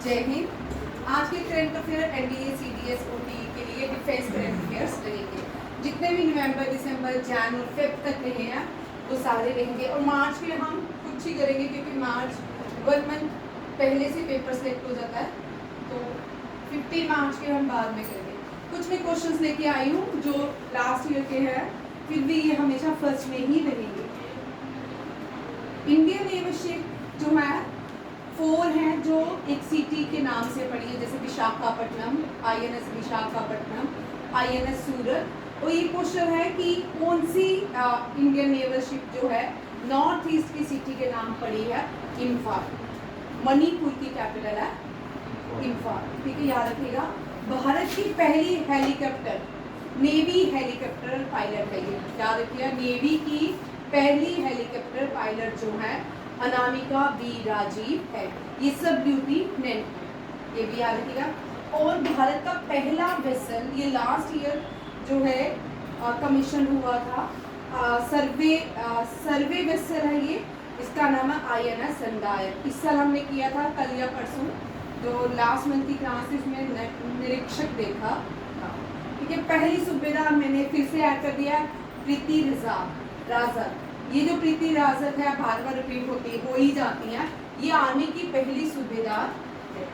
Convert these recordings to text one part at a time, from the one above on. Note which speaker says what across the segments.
Speaker 1: जय हिंद। आज के करंट अफेयर एनडीए सीडीएस ओटीई के लिए डिफेंस करंट अफेयर्स रहेंगे। जितने भी नवंबर दिसंबर जैन और फेब तक रहे हैं वो सारे रहेंगे और मार्च में हम कुछ ही करेंगे क्योंकि मार्च 1 मंथ पहले से पेपर सेलेक्ट हो जाता है, तो 15 मार्च के हम बाद में करेंगे। कुछ मैं क्वेश्चंस लेके आई हूँ जो लास्ट ईयर के हैं, फिर भी ये हमेशा फर्स्ट में ही रहेंगे। इंडियन नेवल शिप जो है 4 हैं जो एक सिटी के नाम से पड़ी है, जैसे विशाखापट्टनम, आईएनएस विशाखापट्टनम, आईएनएस सूरत। और ये क्वेश्चन है कि कौन सी इंडियन नेवल शिप जो है नॉर्थ ईस्ट की सिटी के नाम पड़ी है इम्फाल। मणिपुर की कैपिटल है इम्फाल, ठीक है, याद रखिएगा। भारत की पहली हेलीकॉप्टर नेवी हेलीकॉप्टर पायलट है ये, याद रखिएगा। नेवी की पहली हेलीकॉप्टर पायलट जो है अनामिका बी राजीव है, ये सब ल्यूटिनेंट, ये भी याद रखिएगा। और भारत का पहला वेसल, ये लास्ट ईयर जो है कमीशन हुआ था, सर्वे वेसल है ये, इसका नाम है आईएनएस संडायर। इस साल हमने किया था कल या परसों, जो लास्ट मंथ की क्लासेस में निरीक्षक देखा था, ठीक है। पहली सूबेदार मैंने फिर से ऐड कर दिया प्रीति राजत। ये जो प्रीति राजत है बार बार रिपीट होती हो ही जाती है, ये आर्मी की पहली सूबेदार है।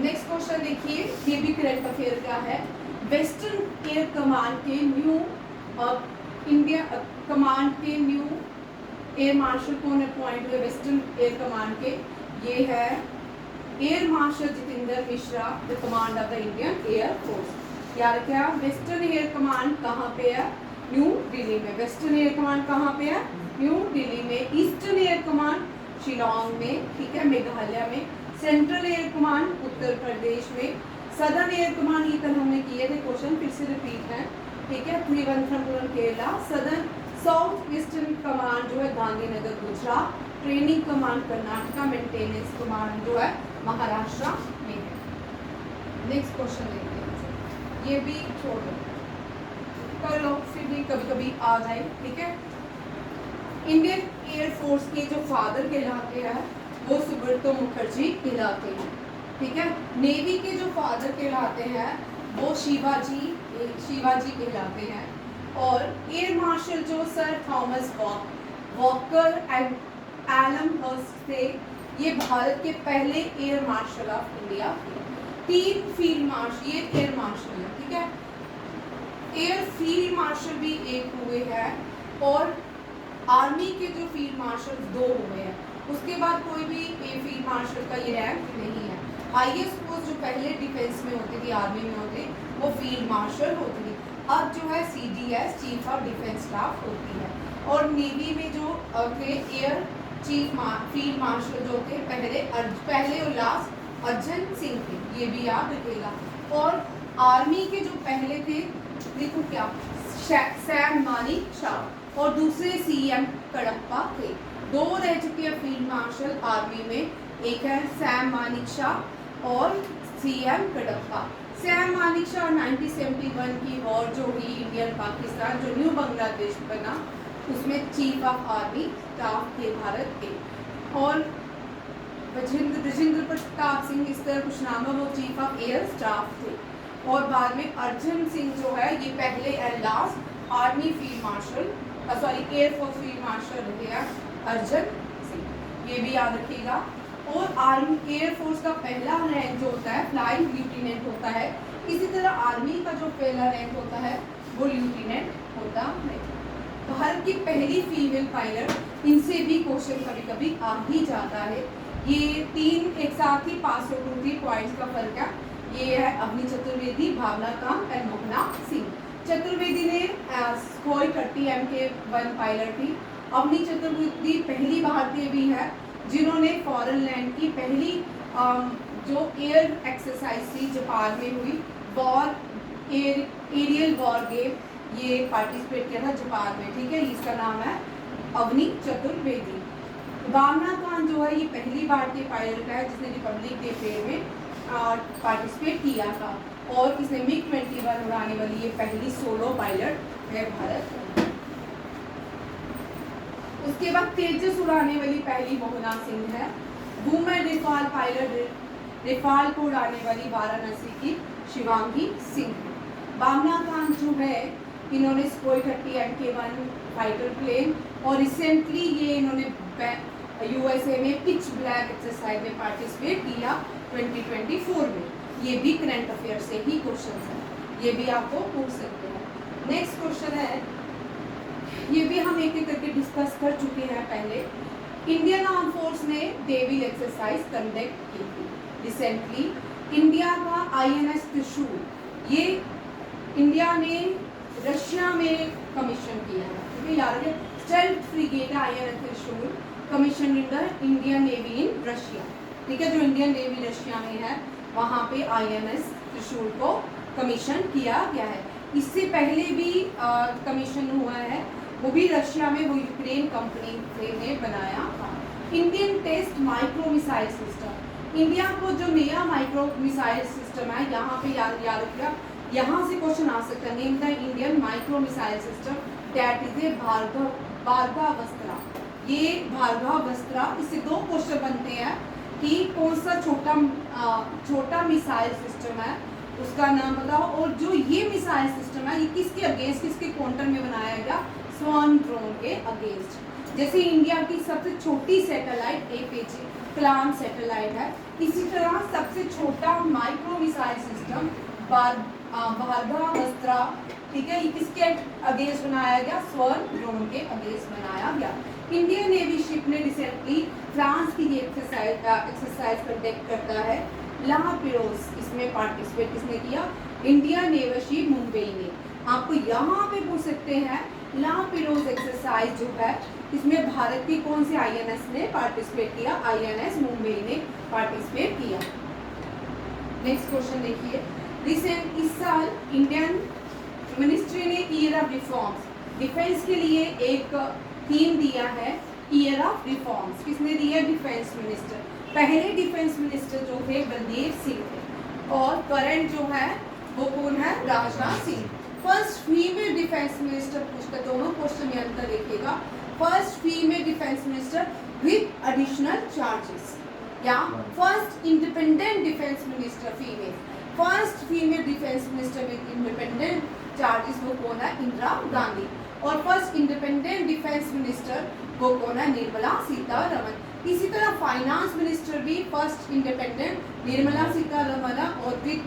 Speaker 1: नेक्स्ट क्वेश्चन देखिए, ये भी करंट अफेयर का है। वेस्टर्न एयर कमांड के न्यू इंडिया कमांड के न्यू एयर मार्शल कौन अपॉइंट हुए वेस्टर्न एयर कमांड के? ये है air marshal Jitendra Mishra, the command of the Indian air force. याद रखिए, वेस्टर्न एयर कमांड कहाँ पे है? न्यू दिल्ली में। वेस्टर्न एयर कमांड कहाँ पे है? न्यू दिल्ली में। ईस्टर्न एयर कमांड शिलोंग में, ठीक है, मेघालय में। Central air command Uttar Pradesh में। सदर्न एयर कमांड ये कल हमने किए थे क्वेश्चन, फिर से रिपीट है, ठीक है, Thiruvananthapuram Kerala. Southern south eastern command जो है Gandhinagar Gujarat. Training command Karnataka. Maintenance command जो है महाराष्ट्र में है। नेक्स्ट क्वेश्चन देखते हैं, ये भी छोड़ो कर लो, फिर भी कभी कभी आ जाए, ठीक है। इंडियन एयर फोर्स के जो फादर कहलाते हैं वो सुब्रतो मुखर्जी कहलाते हैं, ठीक है। नेवी के जो फादर कहलाते हैं वो शिवाजी कहलाते हैं। और एयर मार्शल जो सर थॉमस वॉकर एंड एलमहर्स्ट थे, ये भारत के पहले एयर मार्शल ऑफ इंडिया थे। 3 फील्ड मार्शल, ये एयर मार्शल है, ठीक है। एयर फील्ड मार्शल भी एक हुए हैं और आर्मी के जो फील्ड मार्शल 2 हुए हैं। उसके बाद कोई भी एयर फील्ड मार्शल का ये रैंक नहीं है। हाईएस्ट पोस्ट जो पहले डिफेंस में होती थी, आर्मी में होती, वो फील्ड मार्शल होती थी। अब जो है CDS, chief of defence staff होती है। और नेवी में जो थे एयर चीफ फील्ड मार्शल जो थे पहले और लास्ट अर्जन सिंह थे, ये भी याद रखिएगा। और आर्मी के जो पहले थे, देखो क्या, सैम मानेकशॉ और दूसरे सीएम कडप्पा थे। 2 रह चुके हैं फील्ड मार्शल आर्मी में, एक है सैम मानेकशॉ और सीएम कडप्पा। सैम मानेकशॉ 1971 की वॉर जो हुई इंडियन पाकिस्तान, जो न्यू बांग्लादेश बना, उसमें चीफ ऑफ आर्मी स्टाफ थे भारत के। और ब्रजेंद्र प्रताप सिंह, इस तरह कुछ नाम है, वो चीफ ऑफ एयर स्टाफ थे। और बाद में अर्जन सिंह जो है ये पहले and last army field marshal, air force field marshal रहे हैं अर्जन सिंह, ये भी याद रखिएगा। और आर्मी एयर फोर्स का पहला रैंक जो होता है फ्लाइंग ल्यूटिनेंट होता है। इसी तरह आर्मी का जो पहला रैंक होता है वो ल्यूटिनेंट होता है। भारत की पहली फीमेल पायलट, इनसे भी क्वेश्चन कभी कभी आ ही जाता है। ये 3 एक साथ ही पास हो, 2-3 पॉइंट्स का फर्क है। ये है अवनी चतुर्वेदी, भावना काम एंड मोहना सिंह। चतुर्वेदी ने Sukhoi 30 MK1 पायलट थी। अवनी चतुर्वेदी पहली भारतीय भी है जिन्होंने फॉरेन लैंड की पहली जो एयर एक्सरसाइज थी जापान में हुई, एरियल वॉर गेम, ये पार्टिसिपेट किया था जापान में, ठीक है। इसका नाम है अवनी चतुर्वेदी। भावना खान जो है ये पहली भारतीय पायलट है जिसने रिपब्लिक डे परेड में पार्टिसिपेट किया था। और इसने MiG-21 उड़ाने वाली ये पहली सोलो पायलट है भारत। उसके बाद तेजस उड़ाने वाली पहली मोहना सिंह है। वुमेन रेफाल पायलट, रेफाल को उड़ाने वाली वाराणसी की शिवांगी सिंह। भावना खान जो है इन्होंने सुखोई 30 MK1 फाइटर प्लेन, और रिसेंटली ये इन्होंने यूएसए में पिच ब्लैक एक्सरसाइज में पार्टिसिपेट किया 2024 में। ये भी करंट अफेयर से ही क्वेश्चन है, ये भी आपको पूछ सकते हैं। नेक्स्ट क्वेश्चन है, ये भी हम एक एक करके डिस्कस कर चुके हैं पहले। इंडियन आर्म फोर्स ने डेविल एक्सरसाइज कंडक्ट की थी रिसेंटली। इंडिया का INS त्रिशूल, ये इंडिया ने रशिया में कमीशन किया है, ठीक है यार। स्टेल्थ फ्रिगेट INS त्रिशूल commission in the Indian navy in Russia, ठीक है। जो इंडियन नेवी रशिया में है वहाँ पे INS त्रिशूल को कमीशन किया गया है। इससे पहले भी कमीशन हुआ है, वो भी रशिया में, वो यूक्रेन कंपनी ने बनाया था। Indian test micro missile system, India को जो नया माइक्रो मिसाइल सिस्टम है, यहाँ पे याद रखिएगा, यहाँ से क्वेश्चन आ सकता है। Name the Indian micro missile system that is a Bhargavastra. ये भार्गवास्त्र, इससे दो क्वेश्चन बनते हैं कि कौन सा छोटा मिसाइल सिस्टम है, उसका नाम बताओ। और जो ये मिसाइल सिस्टम है, ये किसके अगेंस्ट, किसके काउंटर में बनाया गया? स्वान ड्रोन के अगेंस्ट। जैसे इंडिया की सबसे छोटी सैटेलाइट APG कलाम सैटेलाइट है, इसी तरह सबसे छोटा माइक्रो मिसाइल सिस्टम भार्गवास्त्र, ठीक है, ये किसके अगेंस्ट बनाया गया? स्वान ड्रोन के अगेंस्ट बनाया गया। इंडियन नेवी शिप ने रिसेंटली फ्रांस की ये एक्सरसाइज कंडक्ट करता है ला पिरोज, इसमें पार्टिसिपेट किसने किया? इंडियन नेवी शिप मुंबई ने। आपको यहाँ पे पूछ सकते हैं ला पिरोज एक्सरसाइज जो है, इसमें भारत की कौन से INS ने पार्टिसिपेट किया? INS मुंबई ने पार्टिसिपेट किया। नेक्स्ट क्वेश्चन देखिए, रिसेंट इस साल इंडियन मिनिस्ट्री ने ईयर ऑफ रिफॉर्म्स, डिफेंस के लिए एक थीम दिया है, ईयर ऑफ रिफॉर्म्स। किसने दिया? Defence minister. पहले डिफेंस मिनिस्टर जो थे बलदेव सिंह थे, और करंट जो है वो कौन है? Rajnath Singh. First female defence minister पूछता, दोनों क्वेश्चन में अंतर देखिएगा। First female defence minister with additional charges, या first independent defence minister female. First female defence minister with independent charges वो कौन है? इंदिरा गांधी। और फर्स्ट इंडिपेंडेंट डिफेंस मिनिस्टर वो कौन है? निर्मला सीतारमन। इसी तरह फाइनेंस मिनिस्टर भी फर्स्ट इंडिपेंडेंट निर्मला सीतारमन और with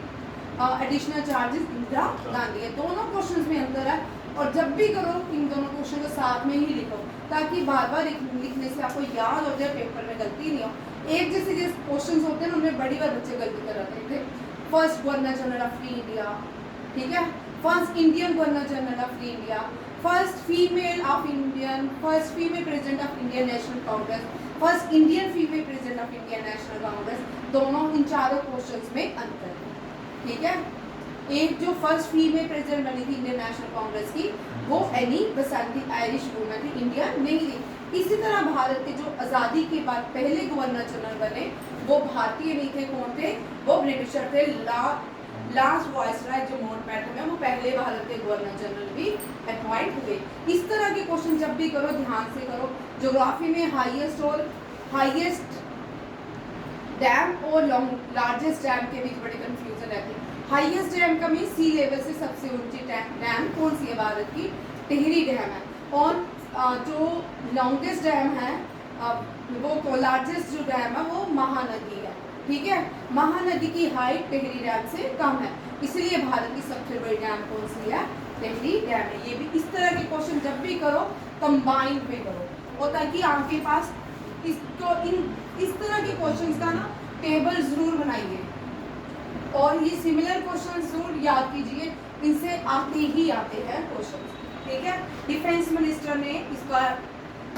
Speaker 1: additional charges Indira Gandhi है। दोनों क्वेश्चंस में अंतर है, और जब भी करो इन दोनों क्वेश्चन को साथ में ही लिखो, ताकि बार बार लिखने से आपको याद हो जाए, पेपर में गलती नहीं हो। एक जैसे क्वेश्चन होते हैं ना, उनमें बड़ी बार बच्चे गलती कर रहे थे। First governor general of India, ठीक है, first Indian governor general of India, first female president of Indian national Congress, first Indian female president of Indian national Congress. दोनों इन चारों क्वेश्चंस में अंतर है, ठीक है। एक जो फर्स्ट फीमेल प्रेसिडेंट बनी थी इंडियन नेशनल कांग्रेस की, वो एनी बेसेंट थी, आयरिश वुमन थी, इंडियन नहीं थी। इसी तरह भारत के जो आज़ादी के बाद पहले गवर्नर जनरल बने वो भारतीय नहीं थे, कौन थे? वो ब्रिटिशर थे। लास्ट वाइसराय जो माउंटबेटन है वो पहले भारत के गवर्नर जनरल भी अपॉइंट हुए। इस तरह के क्वेश्चन जब भी करो ध्यान से करो। ज्योग्राफी में हाईएस्ट डैम और लार्जेस्ट डैम के बीच बड़ी कंफ्यूजन रहती है। हाईएस्ट डैम का मीन सी लेवल से सबसे ऊंची डैम कौन सी है? भारत की टिहरी डैम है। और जो लॉन्गेस्ट डैम है वो लार्जेस्ट जो डैम है वो महानदी है, ठीक है। महानदी की हाइट टिहरी डैम से कम है, इसलिए भारत की सबसे बड़ी डैम कौन सी है? टिहरी डैम है। ये भी इस तरह के क्वेश्चन जब भी करो कंबाइंड में करो, और ताकि आपके पास इस तरह के क्वेश्चंस का ना टेबल जरूर बनाइए, और ये सिमिलर क्वेश्चन जरूर याद कीजिए, इनसे आते ही आते हैं क्वेश्चन, ठीक है। डिफेंस मिनिस्टर ने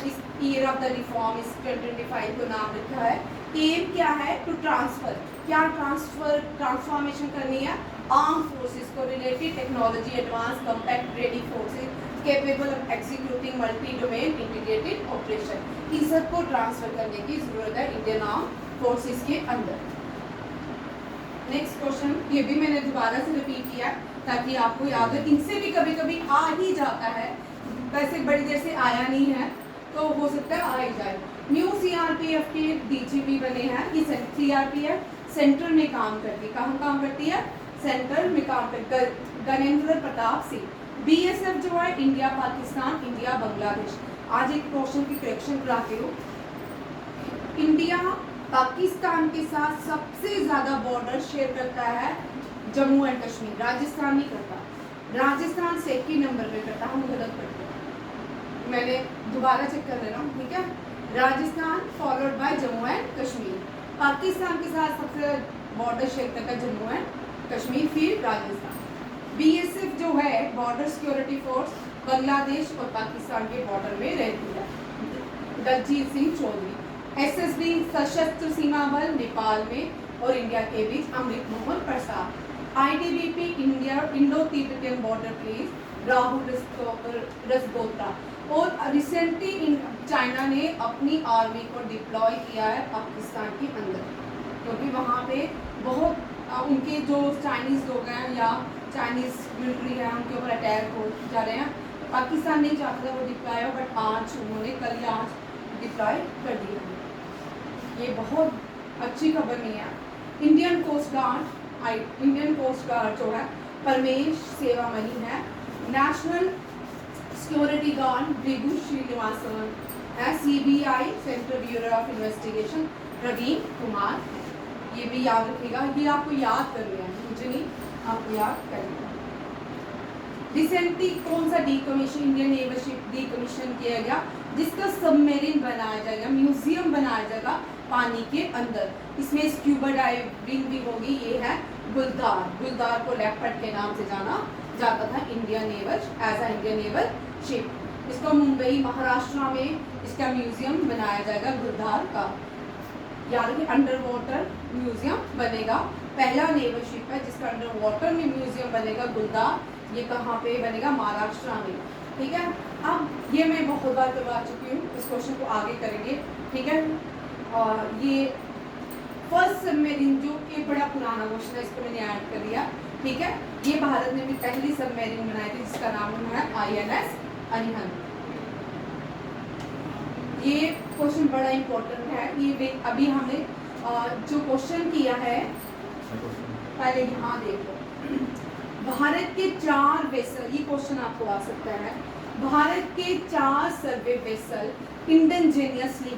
Speaker 1: इस ईयर ऑफ द रिफॉर्म इस 2025 को नाम रखा है। एम क्या है? टू ट्रांसफर, क्या ट्रांसफॉर्मेशन करनी है? आर्म फोर्सेस को related technology, advance compact ready forces capable of executing multi domain integrated operation, इन सबको ट्रांसफर करने की जरूरत है इंडियन आर्म फोर्सेस के अंदर। नेक्स्ट क्वेश्चन, ये भी मैंने दोबारा से रिपीट किया ताकि आपको याद हो। इनसे भी कभी कभी आ ही जाता है, वैसे बड़ी देर से आया नहीं है तो हो सकता है आ ही जाए। न्यू सीआरपीएफ के डीजीपी बने हैं। ये सीआरपीएफ सेंट्रल में काम करती है। कहाँ काम करती है? सेंट्रल में काम करती है। गजेंद्र प्रताप सिंह। बीएसएफ जो है इंडिया पाकिस्तान, इंडिया बांग्लादेश। आज एक क्वेश्चन की करेक्शन कराती हूँ। इंडिया पाकिस्तान के साथ सबसे ज्यादा बॉर्डर शेयर करता है जम्मू एंड कश्मीर, राजस्थान नहीं करता। राजस्थान सेकंड नंबर पे करता, हम गलत करते हैं, मैंने दोबारा चेक कर ले रहा हूँ, ठीक है। Rajasthan followed by Jammu and Kashmir. Pakistan के साथ सबसे बॉर्डर शेयर करता है जम्मू एंड कश्मीर, फिर राजस्थान। बीएसएफ जो है बॉर्डर सिक्योरिटी फोर्स बांग्लादेश और पाकिस्तान के बॉर्डर में रहती है, दलजीत सिंह चौधरी। एसएसबी सशस्त्र सीमा बल नेपाल में और इंडिया के बीच Amrit Mohan Prasad. ITBP India Indo Tibetan border police Rahul Rasgotra. और रिसेंटली चाइना ने अपनी आर्मी को डिप्लॉय किया है पाकिस्तान के अंदर, क्योंकि वहाँ पे बहुत उनके जो चाइनीज लोग हैं या चाइनीज मिलिट्री है उनके ऊपर अटैक हो जा रहे हैं। पाकिस्तान नहीं चाहता वो डिप्लॉय हो, बट आज उन्होंने कल या आज डिप्लॉय कर दिया। ये बहुत अच्छी खबर नहीं है। इंडियन कोस्ट गार्ड जो है परमेश सेवामणि है। National security guard Bhrigu Srinivasan है। CBI central bureau of investigation Praveen Kumar है। ये भी याद रखिएगा, ये आपको याद कर लिया है, मुझे नहीं, आपको याद करेंगे। रिसेंटली कौन सा decommission Indian navy ship decommission किया गया, जिसका सबमरीन बनाया जाएगा, म्यूजियम बनाया जाएगा पानी के अंदर। इसमें स्क्यूबा डाइविंग भी होगी। ये है गुलदार को लेपर्ड के नाम से जाना जाता था Indian naval as a Indian naval ship. इसको मुंबई महाराष्ट्र में इसका म्यूजियम बनाया जाएगा गुलदार का, यानी कि अंडर वाटर म्यूजियम बनेगा। पहला नेवल शिप है जिसका अंडर वाटर में म्यूजियम बनेगा गुलदार। ये कहाँ पे बनेगा? महाराष्ट्र में, ठीक है। अब ये मैं बहुत बार करवा चुकी हूँ, इस क्वेश्चन को आगे करेंगे, ठीक है। और ये फर्स्ट सबमरीन जो कि बड़ा पुराना क्वेश्चन है, इसको मैंने ऐड कर दिया, ठीक है। ये भारत ने भी पहली सबमरीन बनाई थी जिसका नाम है INS अरिहंत। ये क्वेश्चन बड़ा इंपॉर्टेंट है। ये अभी हमने जो क्वेश्चन किया है पहले यहाँ देखो, भारत के 4 वेसल, ये क्वेश्चन आपको आ सकता है। भारत के 4 सर्वे वेसल इंडिजीनियसली,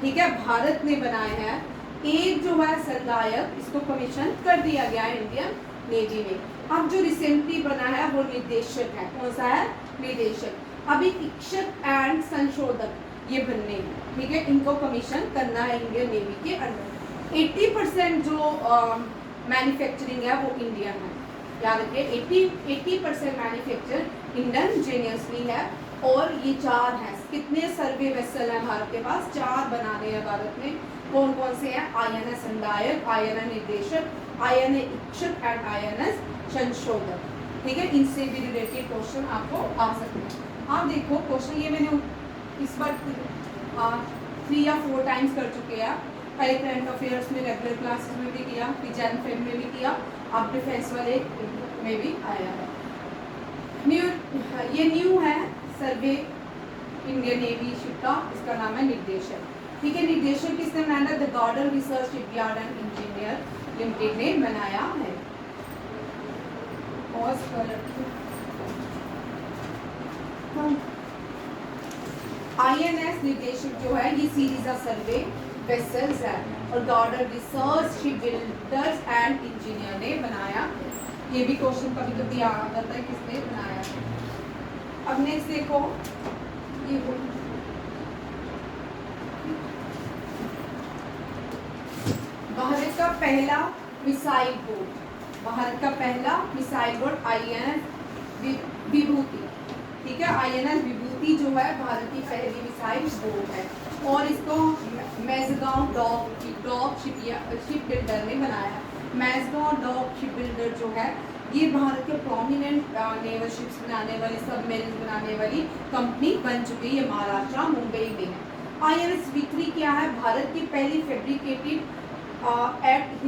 Speaker 1: ठीक है, भारत ने बनाए हैं। एक जो है संदायक, इसको कमीशन कर दिया गया है इंडियन नेवी में। अब जो रिसेंटली बना है वो निर्देशक है। कौन सा है? निदेशक। अभी इक्षक एंड संशोधक ये बनने हैं, ठीक है, इनको कमीशन करना है इंडियन नेवी के अंडर। 80% जो मैन्युफैक्चरिंग है वो इंडियन है, याद रखिए 80% मैन्युफैक्चर इंडिजीनियसली है। और ये 4 हैं। कितने सर्वे वेसल हैं भारत के पास? 4 बनाने हैं भारत में। कौन कौन से हैं? INS संदायक, INS निर्देशक, INS इक्षक एंड INS संशोधक, ठीक है। इनसे भी रिलेटेड क्वेश्चन आपको आ सकते हैं। आप देखो क्वेश्चन ये मैंने इस बार 3 या 4 टाइम्स कर चुके हैं। पहले करंट अफेयर्स में रेगुलर क्लासेस में भी किया, फिर जैन फेब में भी किया, अब डिफेंस वाले में भी आया है। ये न्यू है सर्वे इंडियन नेवी शिप का, इसका नाम है निर्देशक, ठीक है। निर्देशक किसने बनाया? The garden research shipyard and engineer limited ने बनाया है। INS निर्देशक जो है ये सीरीज ऑफ सर्वे वेसल्स है और garden research ship builders and engineer ने बनाया। ये भी क्वेश्चन कभी कभी आ जाता है किसने बनाया। अब नेक्स्ट देखो, ये भारत का पहला मिसाइल बोर्ड, भारत का पहला मिसाइल बोर्ड INS विभूति, ठीक है। INS विभूति जो है भारत की पहली मिसाइल बोर्ड है और इसको मैजगांव डॉक शिप बिल्डर ने बनाया। मैजगांव डॉक शिप बिल्डर जो है ये भारत के प्रोमिनेंट नेवल शिप्स बनाने वाली, सबमरीन बनाने वाली कंपनी बन चुकी है। ये महाराष्ट्र मुंबई में है। INS विक्री क्या है? भारत की पहली fabricated at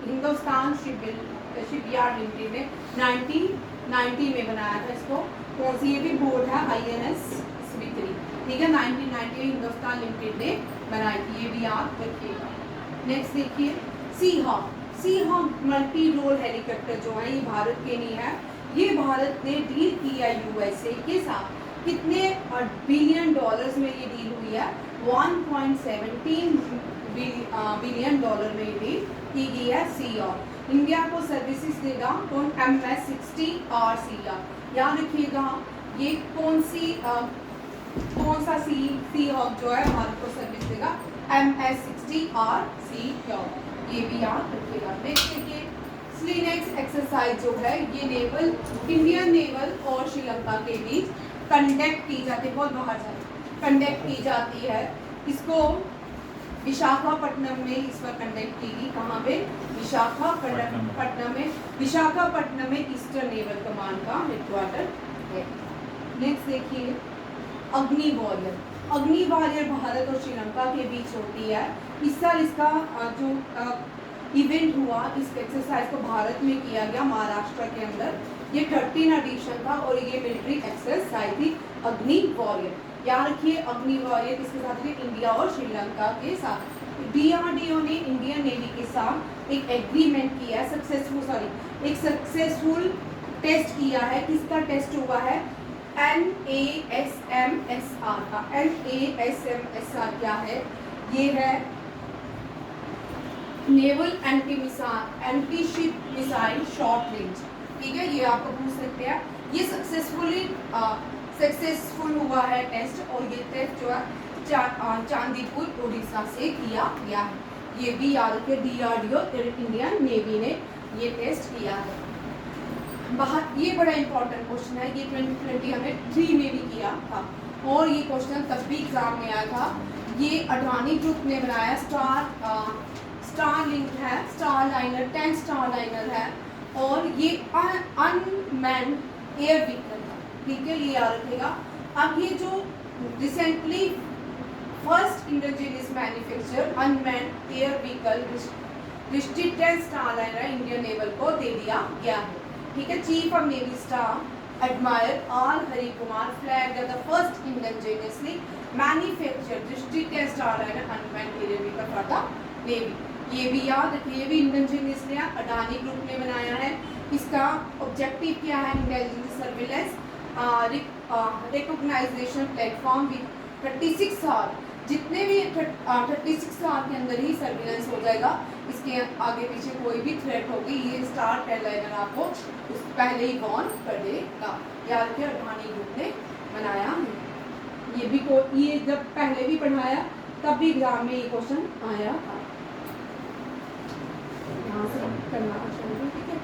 Speaker 1: Hindustan shipyard limited ने 1990 में बनाया था इसको। कौन सी? ये भी बोर्ड है INS विक्री। ठीक है, 1990 में हिंदुस्तान लिमिटेड ने बनाई थी, ये भी याद रखिएगा। नेक्स्ट देखिए सी हॉक मल्टी रोल हेलीकॉप्टर जो है ये भारत के नहीं है, ये भारत ने डील किया यूएसए के साथ। कितने बिलियन डॉलर्स में ये डील हुई है? 1.17 बिलियन डॉलर में ये डील की गई है सी हॉक। इंडिया को सर्विसेज देगा कौन? MS-60 और सी हॉक। याद रखिएगा ये कौन सा सी हॉक जो है भारत को सर्विस देगा? MS-60 और सी हॉक, ये भी याद रखिएगा। नेक्स्ट देखिए स्लिनेक्स एक्सरसाइज जो है ये नेवल इंडियन नेवल और श्रीलंका के बीच कंडक्ट की जाती है, बहुत बाहर जाए कंडक्ट की जाती है। इसको विशाखापट्टनम में इस पर कंडक्ट की गई। कहाँ पे? विशाखापट्टनम में ईस्टर्न नेवल कमांड का हेडक्वार्टर है। नेक्स्ट देखिए अग्नि वॉरियर भारत और श्रीलंका के बीच होती है। इस साल इसका जो इवेंट हुआ, इस एक्सरसाइज को भारत में किया गया महाराष्ट्र के अंदर। ये 13 एडिशन था और ये मिलिट्री एक्सरसाइज थी अग्नि वॉरियर। याद रखिए अग्नि वॉरियर किसके साथ थी? इंडिया और श्रीलंका के साथ। DRDO ने इंडियन नेवी के साथ एक एग्रीमेंट किया है, सक्सेसफुल टेस्ट किया है। किसका टेस्ट हुआ है? NASMSR का। NASMSR क्या है? ये है naval anti ship missile short range. ठीक है, ये आपको पूछ सकते हैं। ये सक्सेसफुल हुआ है टेस्ट, और ये टेस्ट जो है चांदीपुर उड़ीसा से किया गया है। ये भी याद रखिए DRDO इंडियन नेवी ने ये टेस्ट किया है। ये बड़ा इंपॉर्टेंट क्वेश्चन है, ये 2020 हमें 3 में भी किया था, और ये क्वेश्चन तब भी एग्जाम में आया था। ये अडानी ग्रुप ने बनाया स्टारलिंक है, स्टारलाइनर 10 स्टारलाइनर है, और ये अनमैन्ड एयर व्हीकल है। ठीक है, ये याद रखिएगा। अब ये जो recently first indigenous manufacture unmanned air vehicle district 10 Starliner Indian naval को दे दिया गया है। ठीक है, chief of navy staff admire R. Hari Kumar flagged the first indigenously manufactured district 10 Starliner unmanned air vehicle for the navy. ये भी याद रखिए, ये भी इंडिजिनियसली अडानी ग्रुप ने बनाया है। इसका ऑब्जेक्टिव क्या है? Intelligence surveillance recognization platform with 36 hour, जितने भी 36 आवर के अंदर ही सर्विलेंस हो जाएगा। इसके आगे पीछे कोई भी थ्रेट होगी ये स्टार टेलाइनर आपको उस पहले ही वॉर्न कर देगा। याद रखिए अडानी ग्रुप ने बनाया है। ये जब पहले भी पढ़ाया तब भी एग्जाम में ये क्वेश्चन आया था। यहाँ से करना चाहिए। ठीक है,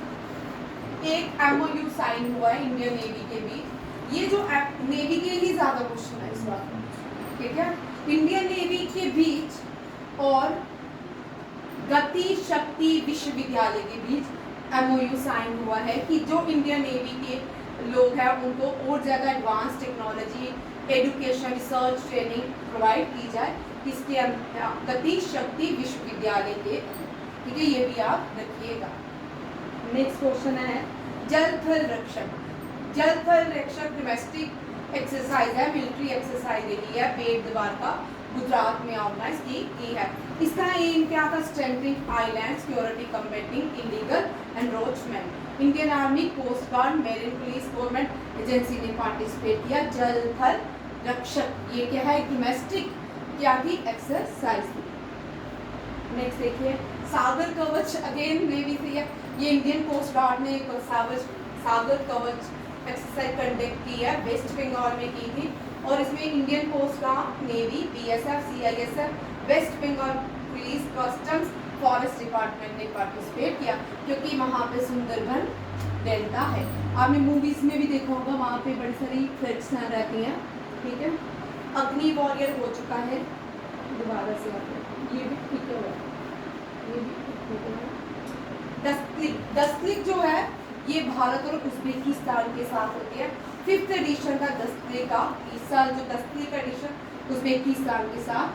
Speaker 1: एक MOU साइन हुआ है इंडियन नेवी के बीच। ये जो नेवी के लिए ज्यादा क्वेश्चन है इस बार। ठीक है, इंडियन नेवी के बीच और गति शक्ति विश्वविद्यालय के बीच MOU साइन हुआ है कि जो इंडियन नेवी के लोग हैं उनको और ज़्यादा advance technology education research training provide की जाए। इसके गति शक्ति विश्वविद्यालय के। ठीक है, ये भी आप रखिएगा। नेक्स्ट क्वेश्चन है जल थल रक्षक डोमेस्टिक एक्सरसाइज है, मिलिट्री एक्सरसाइज रही है, बेट द्वारका गुजरात में ऑर्गेनाइज की है। इसका एम क्या था? Strengthening island security, combating illegal encroachment. Indian army, coast guard, marine police, government agency ने पार्टिसिपेट किया। जल थल रक्षक ये क्या है? डोमेस्टिक क्या थी? एक्सरसाइज थी। नेक्स्ट देखिए सागर कवच, अगेन नेवी से है। ये इंडियन कोस्ट गार्ड ने सागर कवच एक्सरसाइज कंडक्ट की है, वेस्ट बंगाल में की थी, और इसमें Indian coast guard, navy, BSF, CISF, west Bengal police, customs, forest department ने पार्टिसिपेट किया, क्योंकि वहाँ पे सुंदरबन डेल्टा है। आपने मूवीज में भी देखा होगा, वहाँ पे बड़ी सारी थ्रेट्स रहती हैं। ठीक है, अग्नि वॉरियर हो चुका है, दोबारा से ये भी ठीक है, ये भी ठीक है। दस्तलिक जो है ये भारत और उज्बेकिस्तान के साथ होती है। 5th एडिशन का दस्तलिक का इस साल जो दस्तलिक एडिशन उज्बेकिस्तान के साथ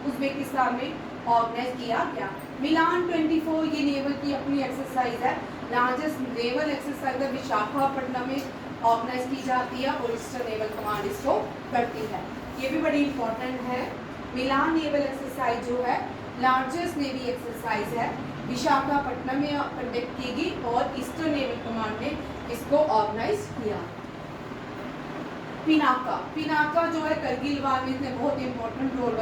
Speaker 1: उज्बेकिस्तान में ऑर्गेनाइज किया गया। मिलान 24 ये नेवल की अपनी एक्सरसाइज है, लार्जेस्ट नेवल एक्सरसाइज विशाखापट्टनम में ऑर्गेनाइज की जाती है और ईस्टर्न नेवल कमांड इसको करती है। ये भी बड़ी इंपॉर्टेंट है। मिलान नेवल एक्सरसाइज जो है लार्जेस्ट नेवी एक्सरसाइज है, विशाखापट्टनम में कंडक्ट की गई और ईस्टर्न नेवल कमांड ने इसको ऑर्गेनाइज किया। पिनाका जो है करगिल वार में इसने बहुत इंपॉर्टेंट रोल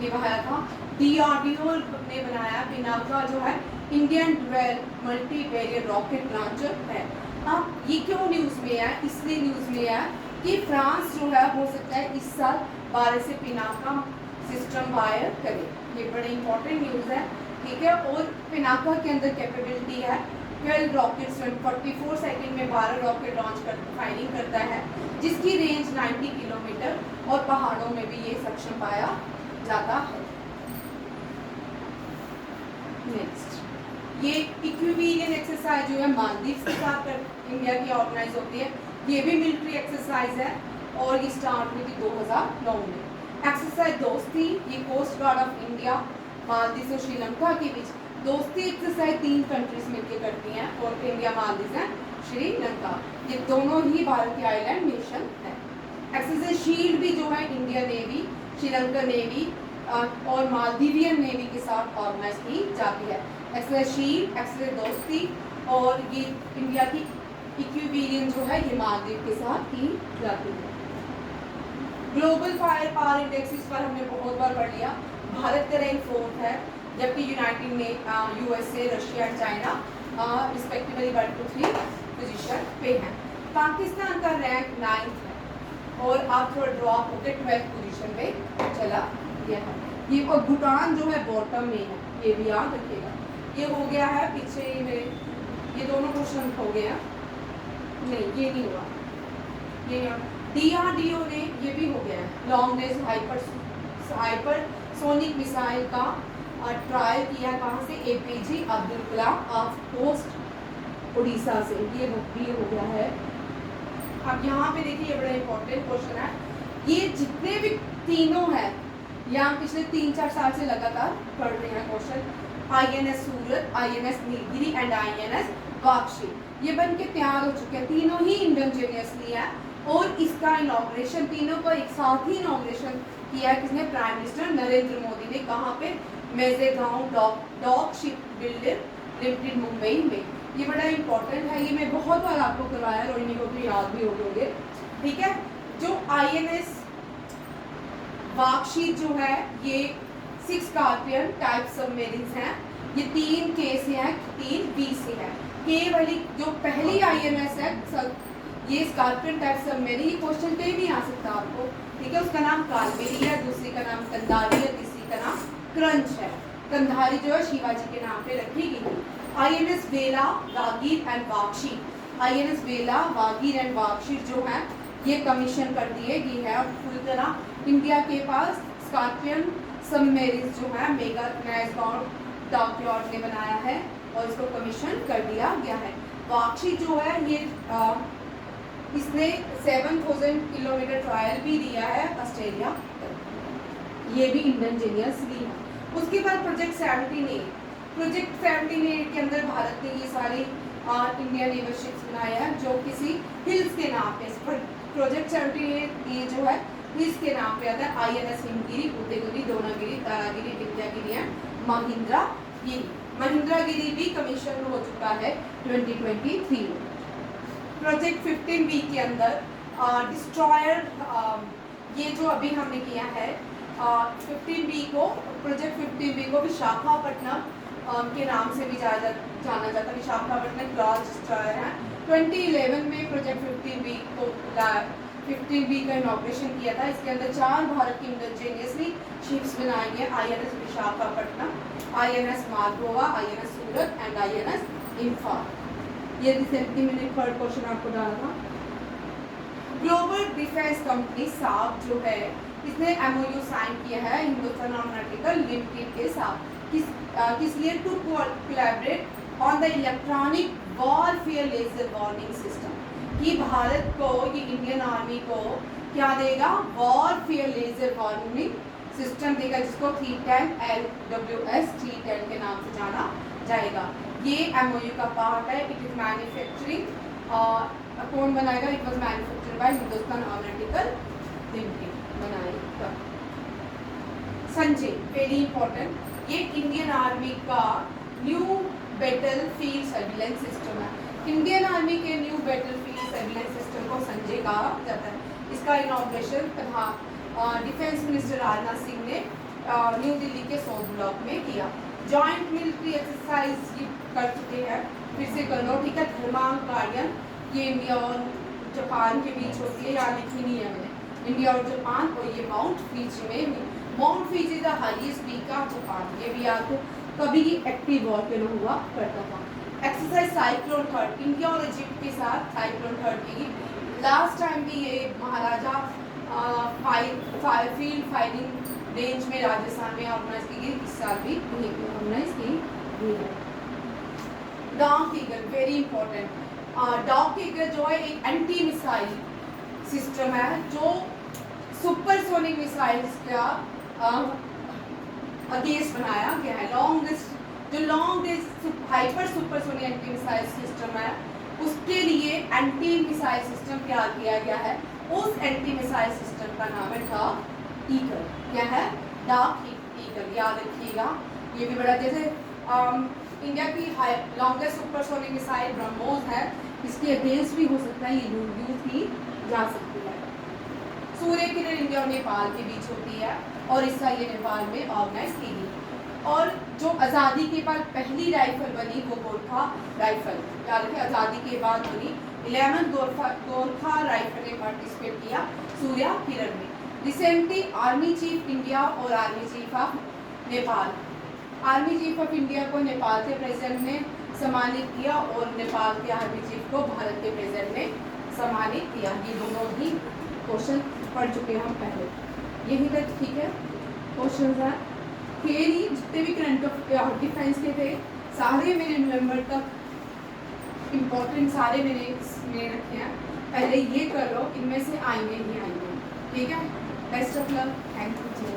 Speaker 1: निभाया था। DRDO ने बनाया पिनाका जो है Indian dual multi variant rocket launcher है। अब ये क्यों न्यूज़ में है? इसलिए न्यूज़ में है कि फ्रांस जो है हो सकता है इस साल 12 से पिनाका सिस्टम वायर करे। ये बड़ी इंपॉर्टेंट न्यूज़ है, ठीक है। और पिनाका के अंदर कैपेबिलिटी है 12 रॉकेट्स 44 सेकंड में 12 रॉकेट लॉन्च कर फायरिंग करता है, जिसकी रेंज 90 किलोमीटर और पहाड़ों में भी ये सक्षम पाया जाता है। नेक्स्ट, ये इक्विलिब्रियम एक्सरसाइज जो है मालदीव के साथ इंडिया की ऑर्गेनाइज होती है। ये भी मिलिट्री एक्सरसाइज है और ये स्टार्ट हुई थी 2009 में। एक्सरसाइज दोस्ती, ये coast guard of India Maldives और श्रीलंका के बीच दोस्ती एक्सरसाइज 3 कंट्रीज मिलकर करती हैं और इंडिया मालदीव है श्रीलंका, ये दोनों ही भारत के आइलैंड नेशन है। एक्सरसाइज शील्ड भी जो है इंडिया नेवी, श्रीलंका नेवी और मालदीवियन नेवी के साथ ऑर्गेनाइज की जाती है। एक्सरसाइज शील्ड, एक्सरसाइज दोस्ती और ये इंडिया की इक्विलिब्रियम जो है ये मालदीव के साथ की जाती है। ग्लोबल फायर पावर इंडेक्स इस पर हमने बहुत बार पढ़ लिया। भारत का रैंक 4th है, जबकि यूनाइटेड ने USA, Russia and China respectively 1 to 3 position पे हैं। पाकिस्तान का रैंक 9th है और आप थोड़ा ड्रॉप होकर 12th पोजीशन पे चला गया है। ये और भूटान जो है बॉटम में है, ये भी याद रखिएगा। ये हो गया है पीछे में, ये दोनों क्वेश्चन हो गया, नहीं ये नहीं हुआ, ये DRDO ने ये भी हो गया है। लॉन्ग रेंज हाइपरसोनिक मिसाइल का ट्रायल किया कहाँ से? APJ Abdul Kalam off coast Orissa से, ये भी हो गया है। अब यहाँ पे देखिए ये बड़ा इंपॉर्टेंट क्वेश्चन है। ये जितने भी तीनों हैं यहाँ पिछले 3-4 साल से लगातार पढ़ रहे हैं question. INS Surat, INS Nilgiri and INS वाक्षी ये बन के तैयार हो चुके हैं, तीनों ही इंडिजिनियसली है और इसका इनॉग्रेशन तीनों का एक साथ ही इनॉग्रेशन किया किसने? प्राइम मिनिस्टर नरेंद्र मोदी ने। कहाँ पे? Mazagon dock ship builder limited Mumbai में। ये बड़ा इंपॉर्टेंट है, ये मैं बहुत बार आपको करवाया, रोहिणी को तो याद भी होंगे, ठीक है। जो INS वाक्षी जो है ये 6 स्कॉर्पियन टाइप सबमरीन्स हैं। ये 3 K से हैं, 3 B से हैं। K वाली जो पहली INS है ये स्कॉर्पियन टाइप सबमरीन, क्वेश्चन कहीं भी आ सकता है आपको, ठीक है। उसका नाम कालबेरी है, दूसरी का नाम कंधारी है, तीसरी का नाम क्रंच है। कंधारी जो है शिवाजी के नाम पे रखी गई थी। INS वेला, वागीर एंड वाक्षी, INS वेला, वागीर एंड वाक्षी जो है ये कमीशन कर दिए गई है और पूरी तरह इंडिया के पास स्कॉर्पियन सबमरीन जो है मेगा मैजगांव डॉकयार्ड ने बनाया है और इसको कमीशन कर दिया गया है। वाक्षी जो है ये इसने 7000 किलोमीटर ट्रायल भी दिया है ऑस्ट्रेलिया तक, ये भी इंडिजिनियसली है। उसके बाद प्रोजेक्ट 78 के अंदर भारत ने ये सारी इंडियन नेवल शिप्स बनाए हैं जो किसी हिल्स के नाम पे, प्रोजेक्ट 78 ये जो है हिल्स के नाम पे आता है। INS Himgiri, Udaygiri, Dronagiri, Taragiri, Vidyagiri and Mahendragiri. महिंद्रागिरी भी कमीशन हो चुका है 2023 में। प्रोजेक्ट 15B के अंदर डिस्ट्रॉयर, ये जो अभी हमने किया है 15B को, प्रोजेक्ट 15B को विशाखापट्टनम के नाम से भी जाना जाता है। विशाखापट्टनम क्लॉज डिस्ट्रॉयर है। 2011 में प्रोजेक्ट 15B का इनॉग्रेशन किया था। इसके अंदर 4 भारत की इंडिजिनियसली शिप्स बनाई गई, INS Visakhapatnam, INS मालगोवा, INS Surat and INS Imphal. ये रिसेंटली मैंने थर्ड क्वेश्चन आपको डाला था। ग्लोबल डिफेंस कंपनी साफ जो है इसने MOU साइन किया है हिंदुस्तान एरोनॉटिकल लिमिटेड के साथ। किस लिए? To collaborate on the electronic warfare laser warning system, कि भारत को, ये इंडियन आर्मी को क्या देगा? वॉरफेयर लेजर वार्निंग सिस्टम देगा, जिसको 310 LWS 310 के नाम से जाना जाएगा। ये MOU का पार्ट है। इट इज मैन्युफैक्चरिंग, कौन बनाएगा? It was manufactured by Hindustan aeronautical limited बनाई तब। संजय वेरी इंपॉर्टेंट, ये इंडियन आर्मी का new battle field surveillance system है। इंडियन आर्मी के new battle field surveillance system को संजय कहा जाता है। इसका inauguration defence minister Rajnath Singh ने न्यू दिल्ली के सौद ब्लॉक में किया। जॉइंट मिलिट्री एक्सरसाइज कर चुके हैं, फिर से कर लो, ठीक है। थर्माल गार्डियन, ये इंडिया और जापान के बीच होती है, यहाँ लिखी नहीं है मैंने, इंडिया और जापान। और ये माउंट फीजी में, mount Fiji the highest peak of Japan, ये भी याद हो, कभी एक्टिव वॉल्केनो हुआ करता था। एक्सरसाइज साइक्लोन थर्ड, इंडिया और इजिप्ट के साथ साइक्लोन थर्ड की। लास्ट टाइम भी ये महाराजा फील्ड फायरिंग रेंज में राजस्थान में ऑर्गेनाइज की गई, इस साल भी ऑर्गेनाइज की गई है। Dog eagle very important, dog eagle जो है एक एंटी मिसाइल सिस्टम है जो सुपरसोनिक मिसाइल्स का अगेंस्ट बनाया गया है। Long range hyper supersonic anti missile system है, उसके लिए एंटी मिसाइल सिस्टम तैयार किया गया है। उस एंटी मिसाइल सिस्टम का नाम है डॉग ईगल। क्या है? डॉग ईगल, याद रखिएगा। ये भी बड़ा, जैसे इंडिया की लॉन्गेस्ट सुपरसोनिक मिसाइल ब्रह्मोस है, इसके अगेंस्ट भी हो सकता है, ये यूज की जा सकती है। सूर्य किरण इंडिया और नेपाल के बीच होती है और इस साल ये नेपाल में ऑर्गेनाइज की गई। और जो आज़ादी के बाद पहली राइफल बनी वो गोरखा राइफल, याद रखिए, आज़ादी के बाद बनी 11 गोरखा राइफल ने पार्टिसिपेट किया सूर्य किरण में। रिसेंटली आर्मी चीफ इंडिया और army chief of Nepal, army chief of India को नेपाल के प्रेसिडेंट ने सम्मानित किया और नेपाल के आर्मी चीफ को भारत के प्रेसिडेंट ने सम्मानित किया। ये दोनों ही क्वेश्चन पढ़ चुके हैं हम पहले, यही तक ठीक है। क्वेश्चन है खेल ही जितने भी करंट ऑफ डिफेंस के थे सारे मेरे नवंबर तक इम्पोर्टेंट, सारे मैंने रखे हैं। पहले ये कर लो, इनमें से आएंगे ही आएंगे, ठीक है। Best of luck, thank you.